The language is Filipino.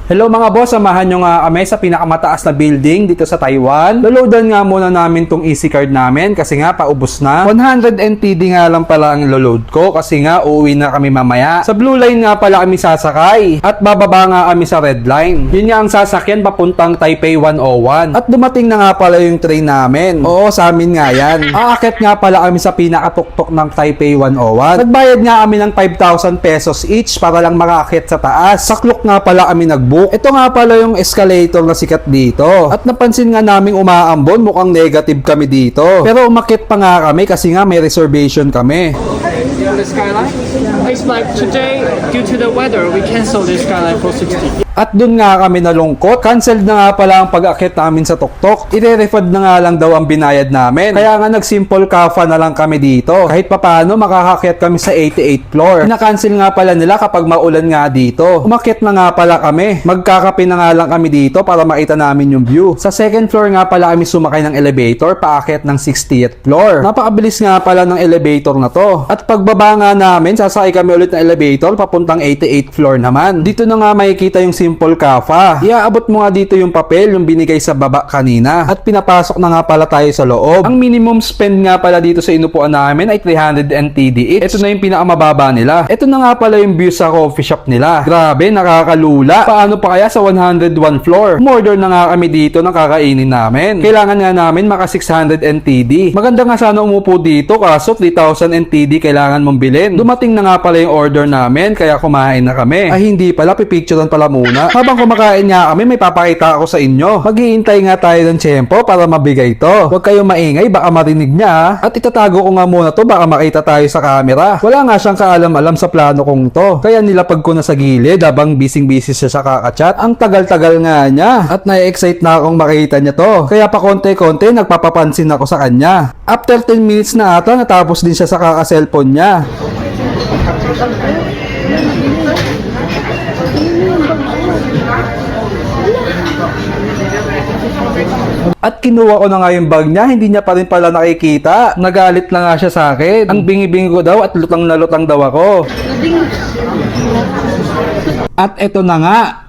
Hello mga boss, samahan nyo nga kami sa pinakamataas na building dito sa Taiwan. Loloadan nga muna namin tong EC card namin kasi nga paubos na. 100 NTD nga lang pala ang loload ko kasi nga uuwi na kami mamaya. Sa Blue Line nga pala kami sasakay at bababa nga kami sa Red Line. Yun nga ang sasakyan papuntang Taipei 101. At dumating na nga pala yung train namin. Oo, sa amin nga yan. Aakit nga pala kami sa pinakatuktok ng Taipei 101. Nagbayad nga kami ng 5,000 pesos each para lang makaakit sa taas. Sa Klook nga pala kami nagbook. Ito nga pala yung escalator na sikat dito. At napansin nga naming umaambon, mukhang negative kami dito. Pero umakit pa nga kami kasi nga may reservation kami. The skyline. It's like today, due to the weather, we cancel the skyline for 60. At dun nga kami nalungkot. Cancelled na nga pala ang pag-akit namin sa tuktok. I-refund na nga lang daw ang binayad namin. Kaya nga nag-simple kafa na lang kami dito. Kahit papano makakakit kami sa 88th floor. Na-cancel nga pala nila kapag maulan nga dito. Umakit na nga pala kami. Magkakape na nga lang kami dito para makita namin yung view. Sa second floor nga pala kami sumakay ng elevator paakit ng 60th floor. Napakabilis nga pala ng elevator na to. At pagbaba nga namin, sasakay kami ulit ng elevator papuntang 88th floor naman. Dito na nga makikita yung simple kafa. Iaabot mo nga dito yung papel, yung binigay sa baba kanina. At pinapasok na nga pala tayo sa loob. Ang minimum spend nga pala dito sa inupuan namin ay 300 NTD each. Ito na yung pinakamababa nila. Ito na nga pala yung view sa coffee shop nila. Grabe, nakakalula. Paano pa kaya sa 101 floor? Umorder na nga kami dito ng kakainin namin. Kailangan nga namin maka 600 NTD. Maganda nga sana umupo dito kaso 3,000 NTD kailangan mong bilhin. Dumating na nga pala yung order namin kaya kumain na kami. Ay hindi pala, pipicturean pala muna. Habang kumakain nga kami, may papakita ako sa inyo. Maghihintay nga tayo ng tiyempo para mabigay to. Huwag kayong maingay, baka marinig niya. At itatago ko nga muna to, baka makita tayo sa camera. Wala nga siyang kaalam-alam sa plano kong to. Kaya nilapag ko na sa gilid habang busy-busy siya sa kakachat. Ang tagal-tagal nga niya. At na-excite na akong makita niya to. Kaya pa konti-konti, nagpapapansin ako sa kanya. After 10 minutes na ata, natapos din siya sa kaka-cellphone niya. At kinuha ko na nga yung bag niya, hindi niya pa rin pala nakikita. Nagalit lang nga siya sa akin. Ang bingi-bingi ko daw at lutang na lutang daw ako. At eto na nga,